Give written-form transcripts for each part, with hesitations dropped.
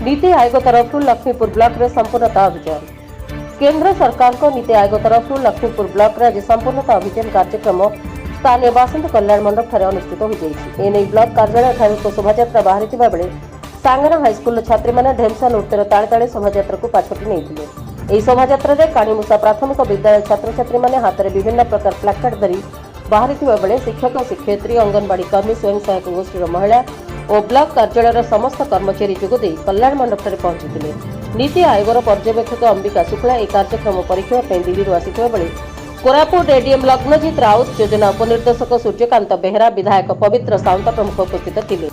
नीति आयोग तरफ लक्ष्मीपुर ब्लॉक रे संपूर्णता अभियान। केंद्र सरकार को नीति आयोग तरफ लक्ष्मीपुर ब्लॉक रे आज संपूर्णता अभियान कार्यक्रम स्थानीय बासिंद कल्याण मंडप ठारे अनुष्ठित होई। एने ब्लॉक कार्यालय ठारे एक शोभायात्रा बाहरी बेले सांगरा हाईस्कूल छात्री मैंने ढेमसा नृत्यर ताले ताले शोभायात्रा को पाछोटी नहीं। ଏହି ଶୋଭାଯାତ୍ରାରେ କାଣିମୂଷା ପ୍ରାଥମିକ ବିଦ୍ୟାଳୟ ଛାତ୍ରଛାତ୍ରୀମାନେ ହାତରେ ବିଭିନ୍ନ ପ୍ରକାର ପ୍ଲାକାର୍ଡ ଧରି ବାହାରିଥିବା ବେଳେ ଶିକ୍ଷକ ଶିକ୍ଷୟିତ୍ରୀ ଅଙ୍ଗନବାଡି କର୍ମୀ ସ୍ୱୟଂ ସହାୟକ ଗୋଷ୍ଠୀର ମହିଳା ଓ ବ୍ଲକ କାର୍ଯ୍ୟାଳୟର ସମସ୍ତ କର୍ମଚାରୀ ଯୋଗଦେଇ କଲ୍ୟାଣ ମଣ୍ଡପଠାରେ ପହଞ୍ଚିଥିଲେ। ନୀତି ଆୟୋଗର ପର୍ଯ୍ୟବେକ୍ଷକ ଅମ୍ବିକା ଶୁକ୍ଲା ଏହି କାର୍ଯ୍ୟକ୍ରମ ପରୀକ୍ଷା ପାଇଁ ଦିଲ୍ଲୀରୁ ଆସିଥିବା ବେଳେ କୋରାପୁଟ ଏଡିଏମ୍ ଲଗ୍ନଜିତ ରାଉତ ଯୋଜନା ଉପନିର୍ଦ୍ଦେଶକ ସୂର୍ଯ୍ୟକାନ୍ତ ବେହେରା ବିଧାୟକ ପବିତ୍ର ସାଉନ୍ତା ପ୍ରମୁଖ ଉପସ୍ଥିତ ଥିଲେ।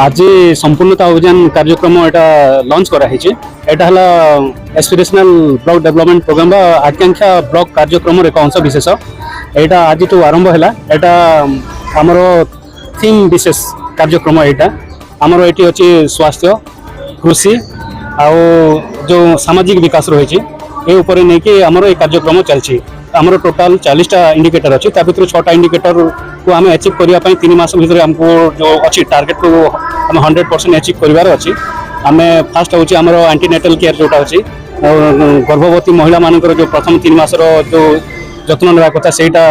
आज संपूर्णता अभियान कार्यक्रम एटा लॉन्च करा हिचे। एटा हला एस्पिरेशनल ब्लॉक डेवलपमेंट प्रोग्राम आकांक्षा ब्लॉक कार्यक्रम एक अंश विशेष। एटा आज तो आरंभ हैला। एटा हमरो थीम विशेष कार्यक्रम। एटा हमरो एटी अछि स्वास्थ्य कृषि आ जो सामाजिक विकास रही ए ऊपर नहीं कि हमरो ए कार्यक्रम चलछि। हमरो टोटल 40टा इंडिकेटर अछि। ता भितर 6टा इंडिकेटर को हमें अचीव करिया पई 3 मास भितर हमको जो अछि टारगेट को हम 100% अचीव करिवार अछि। हमें फर्स्ट होछि हमरो एंटीनेटल केयर जोटा अछि गर्भवती महिला मानकर जो प्रथम 3 मास रो जो जत्न नेबा कथा सेटा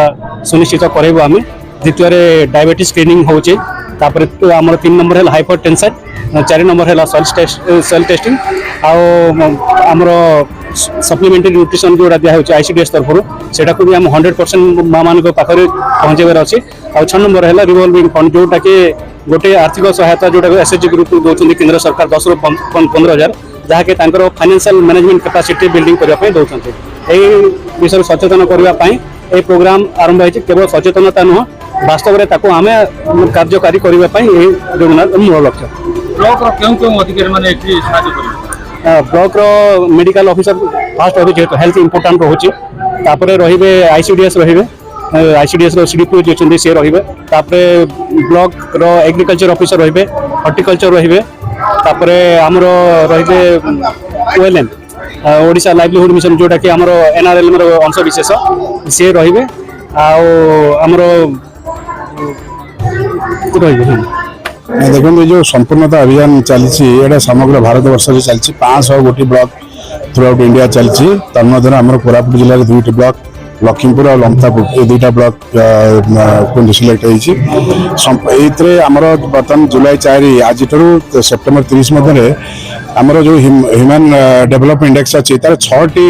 सुनिश्चित करैबो। हमें द्वितीय रे डायबिटीज स्क्रीनिंग होछि। तापर हमरो 3 नंबर है हाइपरटेंशन, 4 नंबर है सेल टेस्टिंग आ हमरो सप्लीमेंटरी न्यूट्रिशन जो दिया होछि आईसीडीएस तरफ सेटा को भी हम 100% मां मान को पाखरे पहुंचेबार अछि। आ 6 नंबर है रिवॉल्विंग फंड जोटा कि गोटे आर्थिक सहायता जोटा एसएचजी ग्रुप को दोचंदी केंद्र सरकार 10 ରୁ 15,000 जहा के तांकर फाइनेंशियल मैनेजमेंट कैपेसिटी बिल्डिंग करिया पे दोचंती। एई विषय सचेतन करिया पई ए प्रोग्राम आरंभ होछि। केवल सचेतनता न वास्तव रे ताको हमें कार्यकारी करिया पई ए योजना मूल लक्ष्य। ब्लॉक रो केउ अधिकारी माने एठी सहायता करिवे। ब्लॉक रो मेडिकल ऑफिसर फास्ट होबे जेतो हेल्थ इंपोर्टेंट होछि। तापरे रहिबे आईसीडीएस रहिबे आईसीडीएस रो सीडीपी जे चंदी से रहिबे। तापरे ब्लॉक रो एग्रीकल्चर ऑफिसर रहिबे, हॉर्टिकल्चर रहिबे। तापरे हमरो रहिबे ओएलएम ओडिशा लाइवलीहुड मिशन जोटा कि हमरो एनआरएल रो अंश विशेष से रहिबे। आ हमरो रहिबे। देखो जो संपूर्णता अभियान चली समग्र भारत वर्ष में चलती 500 गोटी ब्लॉक थ्रू आउट इंडिया चलती। तन्मध्य आम कोरापुट जिले में 2टी ब्लॉक लखीमपुर और लमतापुर ये 2टा ब्लॉक को सिलेक्ट होती। आमर बर्तमान जुलाई 4 आज सेप्टेम्बर 30 मध्य आमर जो ह्यूमन डेवलप इंडेक्स अच्छी तार 6टी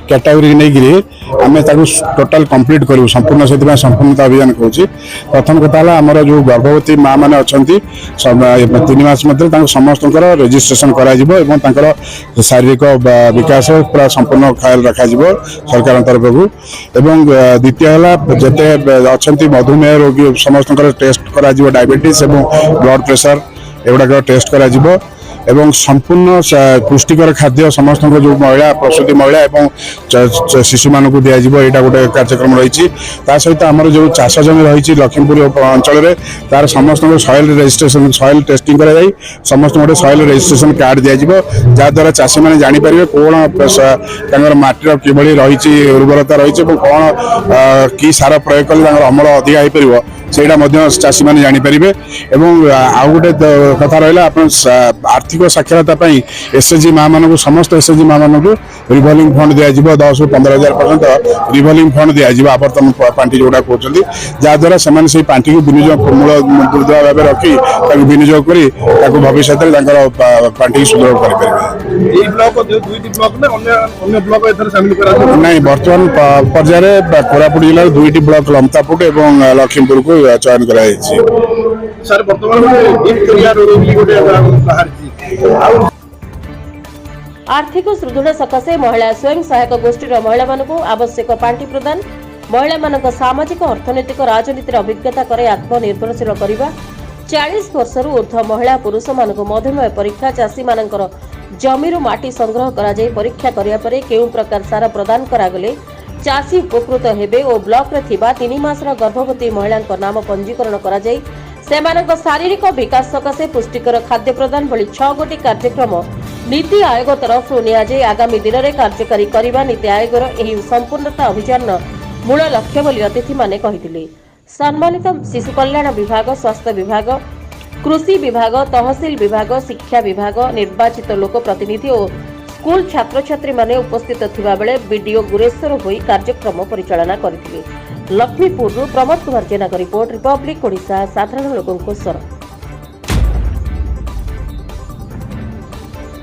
कैटेगरी नहीं आम टोटाल कंप्लीट करूँ संपूर्ण से संपूर्णता अभियान कहूँ। प्रथम कथा आमर जो गर्भवती माँ मैंने अच्छा 3 मास मध्य समस्त रेजिस्ट्रेशन कर शारीरिक विकास पूरा संपूर्ण ख्याल रखा सरकार तरफ को। द्वितीय है जिते अच्छा मधुमेह रोगी समस्त टेस्ट करा डायबिटीज और ब्लड प्रेशर एगुड़ा टेस्ट करा एवं संपूर्ण पुष्टिकर खाद्य समस्त जो महिला प्रसूति महिला एवं शिशु मान को दिया यहाँ गोटे कार्यक्रम रही। सहित आमर जो चाष जमी रही लखीमपुर अंचल तार समस्त सॉइल रजिस्ट्रेशन सॉइल टेस्टिंग कर समस्त गोटे सॉइल रजिस्ट्रेशन कार्ड दिया जहाद्वारा चाषी मैंने जापर कौन माटीर कि रही उर्वरता रही कौन कि सार प्रयोग कले अमल अधिक हो पार से चाषी मैंने जापर। आउ गोटे कथा रहा आर्थिक साक्षरता एसएचजी माँ मान समस्त एसएचजी माँ मान रिवॉल्विंग फंड दिया 10 ରୁ 15,000 पर्यंत रिवॉल्विंग फंड दिया आवर्तन पांठी जोड़ा कहते जहाद्वारा से पांठी को विनियोग मूल दुर्दय भाव रखी विनियोग कर भविष्य पांठी सुदृढ़ कर नहीं। बर्तमान पर्याय कोरापुट जिले 2टी ब्लॉक लमतापुर और लखीमपुर को चयन कर आर्थिक सुदृढ़ सकाशे महिला स्वयं सहायक गोष्ठी महिला मानक आवश्यक पांठी प्रदान महिला मानक सामाजिक अर्थनैतिक राजनीति अभिज्ञता कर आत्मनिर्भरशील करने 40 वर्ष ऊर्ध्व महिला पुरुष मानक मधुमेह परीक्षा चाषी मानकर जमीर माटी संग्रह कर परीक्षा करने केउ प्रकार सार प्रदान करागले चाषी उपकृत हेबे और ब्लॉक रे थिबा 3 मासर गर्भवती महिला नाम पंजीकरण करा जाई सेमानक शारीरिक विकास सकाशे पुष्टिकर खाद्य प्रदान भली 6 गोटी कार्यक्रम नीति आयोग तरफ नियाजे आगामी दिन में कार्यकारी करने नीति आयोगर एही संपूर्णता अभियान मूल लक्ष्य बोली अतिथि माने कहिथिले। सम्मानित शिशु कल्याण विभाग, स्वास्थ्य विभाग, कृषि विभाग, तहसिल विभाग, शिक्षा विभाग, निर्वाचित लोक प्रतिनिधि और स्कूल छात्र छात्री माने उपस्थित थिबा बेले बीडीओ गुरेश्वर होई कार्यक्रम परिचालना करथिले। लक्ष्मीपुर प्रमोद कुमार जेना रिपोर्ट, रिपब्लिक ओडिशा, साधारण लोकंको स्वर।